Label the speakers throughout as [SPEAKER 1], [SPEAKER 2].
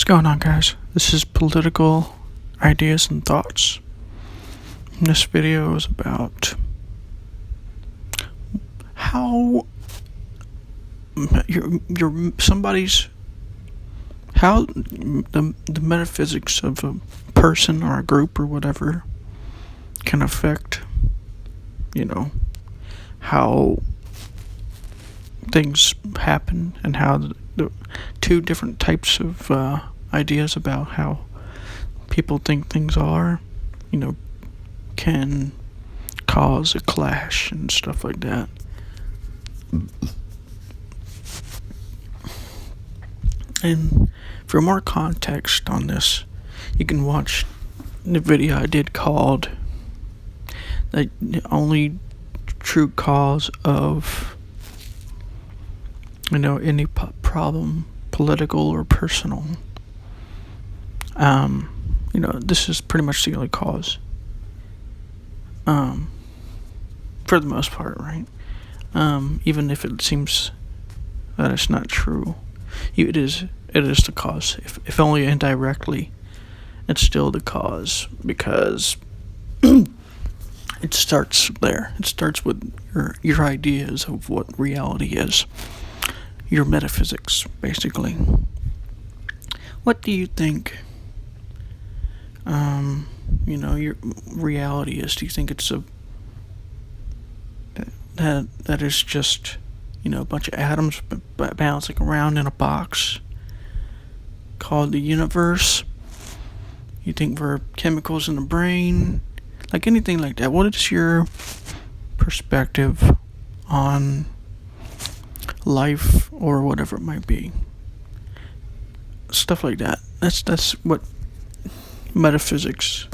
[SPEAKER 1] going on, guys? This is Political Ideas and Thoughts. This video is about how the metaphysics of a person or a group or whatever can affect, how things happen, and how the two different types of ideas about how people think things are, can cause a clash and stuff like that. And for more context on this, you can watch the video I did called The Only True Cause of any problem, political or personal. This is pretty much the only cause. For the most part, right? Even if it seems that it's not true, it is the cause. If only indirectly, it's still the cause, because it starts there. It starts with your ideas of what reality is. Your metaphysics, basically. What do you think, your reality is? Do you think it's that is just, a bunch of atoms bouncing around in a box called the universe? You think we're chemicals in the brain? Like anything like that. What is your perspective on life or whatever it might be? Stuff like that. That's what metaphysics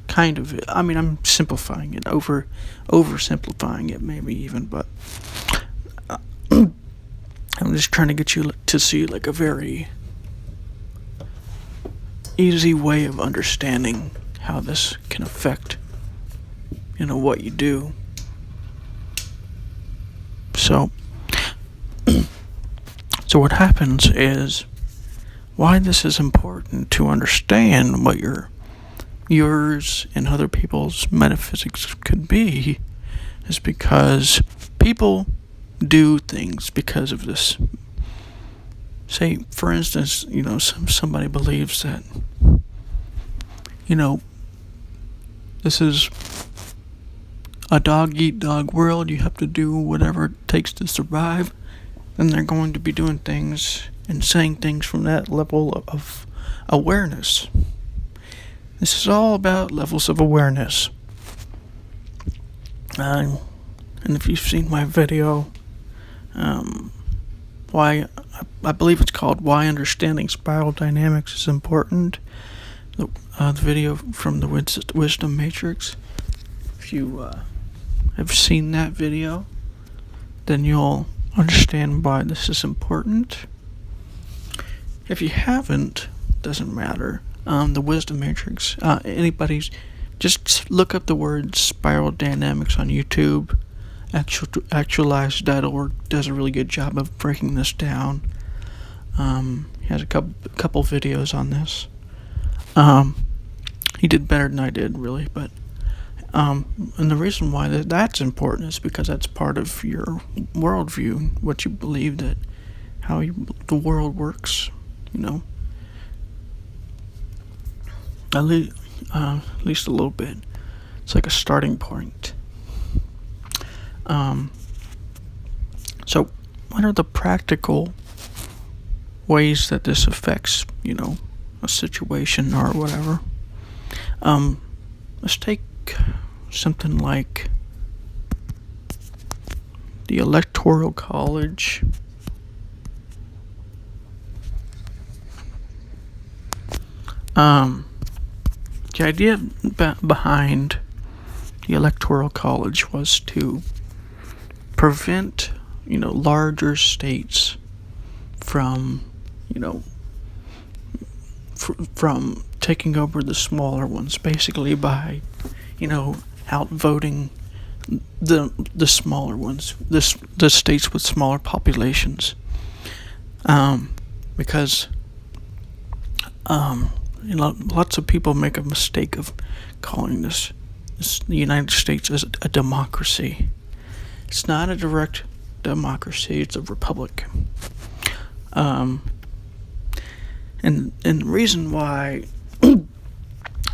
[SPEAKER 1] kind of is. I mean, I'm simplifying it, oversimplifying it maybe even, but I'm just trying to get you to see like a very easy way of understanding how this can affect what you do. So what happens is, why this is important to understand what yours and other people's metaphysics could be, is because people do things because of this. Say, for instance, somebody believes that, this is a dog-eat-dog world. You have to do whatever it takes to survive. Then they're going to be doing things and saying things from that level of awareness. This is all about levels of awareness. And if you've seen my video, why I believe it's called "Why Understanding Spiral Dynamics is Important," the video from the Wisdom Matrix. If you have seen that video, then you'll understand why this is important. If you haven't, doesn't matter. The Wisdom Matrix, just look up the word spiral dynamics on YouTube. Actualize.org does a really good job of breaking this down. He has a couple videos on this. He did better than I did, really, but and the reason why that's important is because that's part of your worldview, what you believe, that how the world works, at least a little bit. It's like a starting point. So what are the practical ways that this affects, a situation or whatever? Let's take something like the Electoral College. The idea behind the Electoral College was to prevent, larger states from, from taking over the smaller ones, basically by, outvoting the smaller ones, the states with smaller populations, because Lots of people make a mistake of calling this the United States as a democracy. It's not a direct democracy, it's a republic. And the reason why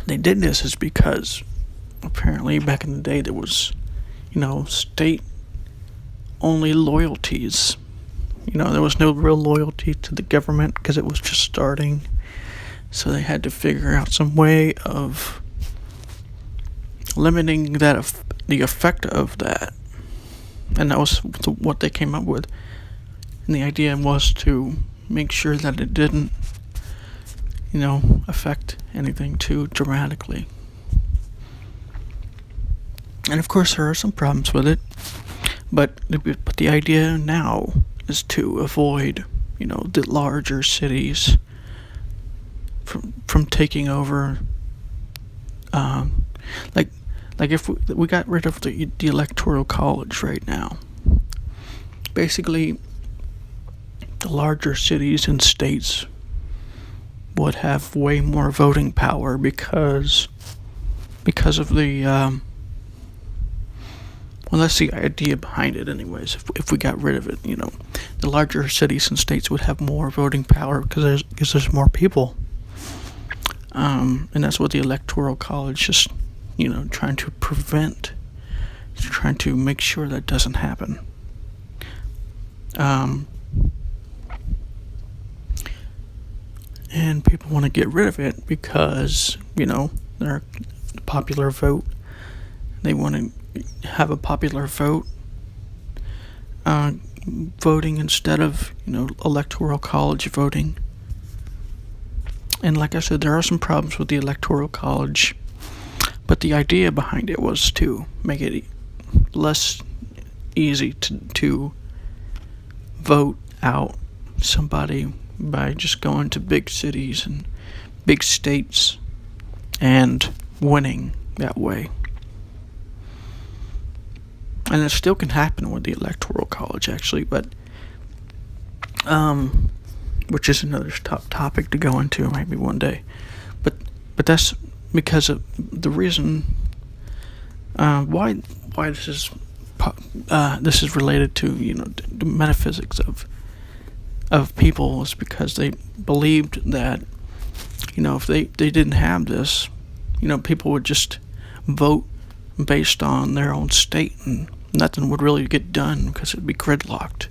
[SPEAKER 1] they did this is because apparently back in the day there was, state only loyalties. There was no real loyalty to the government because it was just starting. So they had to figure out some way of limiting the effect of that. And that was what they came up with. And the idea was to make sure that it didn't, affect anything too dramatically. And of course there are some problems with it. But the idea now is to avoid, the larger cities from taking over. Like if we got rid of the electoral college right now, basically the larger cities and states would have way more voting power because of the well, that's the idea behind it anyways. If we got rid of it, the larger cities and states would have more voting power because there's more people. And that's what the electoral college is, trying to prevent. It's trying to make sure that doesn't happen. And people want to get rid of it because, they're a popular vote. They want to have a popular vote, voting instead of, electoral college voting. And like I said, there are some problems with the electoral college, but the idea behind it was to make it less easy to vote out somebody by just going to big cities and big states and winning that way. And it still can happen with the electoral college, actually, but which is another topic to go into maybe one day. But that's because of the reason why this is related to the metaphysics of people is because they believed that if they didn't have this, people would just vote based on their own state and nothing would really get done because it'd be gridlocked.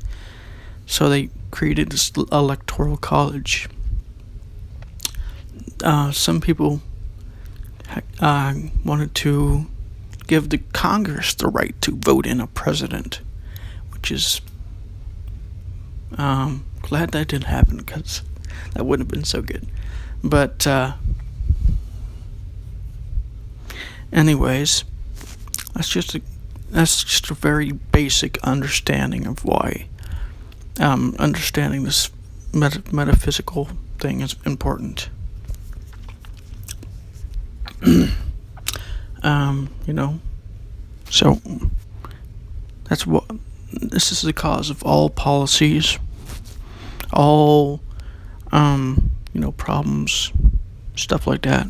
[SPEAKER 1] So they created this electoral college. Some people wanted to give the Congress the right to vote in a president, which is glad that didn't happen because that wouldn't have been so good. But anyways, that's just a very basic understanding of why understanding this metaphysical thing is important. So that's what this is the cause of all policies, all problems, stuff like that.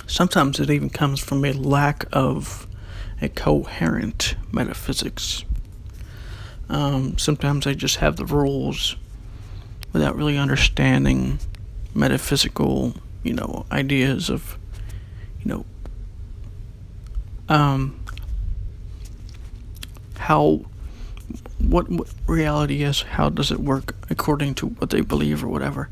[SPEAKER 1] Sometimes it even comes from a lack of a coherent metaphysics. Sometimes I just have the rules without really understanding metaphysical, ideas of, what reality is, how does it work according to what they believe or whatever.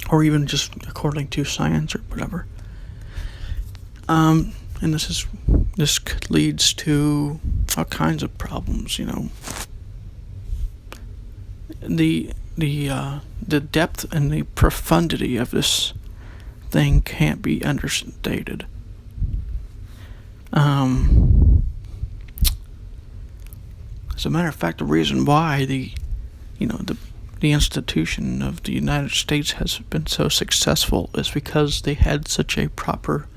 [SPEAKER 1] Or even just according to science or whatever. And this leads to all kinds of problems, The depth and the profundity of this thing can't be understated. As a matter of fact, the reason why the institution of the United States has been so successful is because they had such a proper,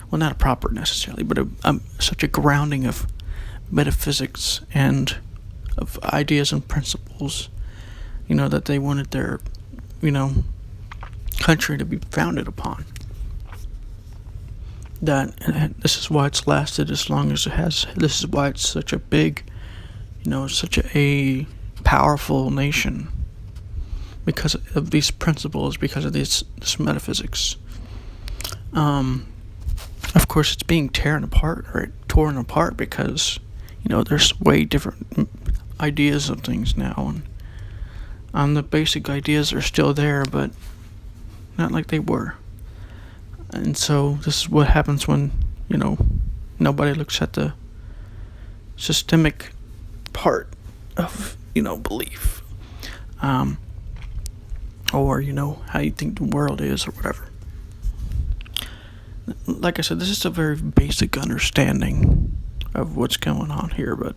[SPEAKER 1] well, not a proper necessarily, but such a grounding of metaphysics and of ideas and principles, that they wanted their, country to be founded upon. That this is why it's lasted as long as it has. This is why it's such a big, such a powerful nation, because of these principles, because of this metaphysics. Of course, it's being torn apart because, there's way different ideas of things now, and the basic ideas are still there, but not like they were. And so this is what happens when, nobody looks at the systemic part of, belief. Or, how you think the world is or whatever. Like I said, this is a very basic understanding of what's going on here, but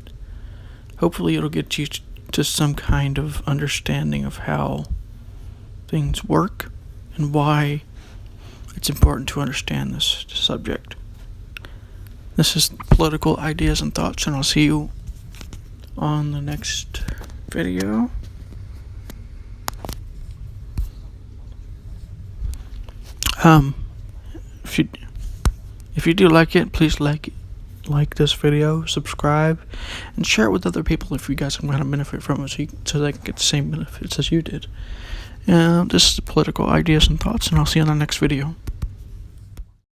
[SPEAKER 1] hopefully it'll get you to some kind of understanding of how things work and why it's important to understand this subject. This is Political Ideas and Thoughts, and I'll see you on the next video. If you do like it, please like this video, subscribe, and share it with other people if you guys are going to benefit from it, so they can get the same benefits as you did. This is Political Ideas and Thoughts, and I'll see you on the next video.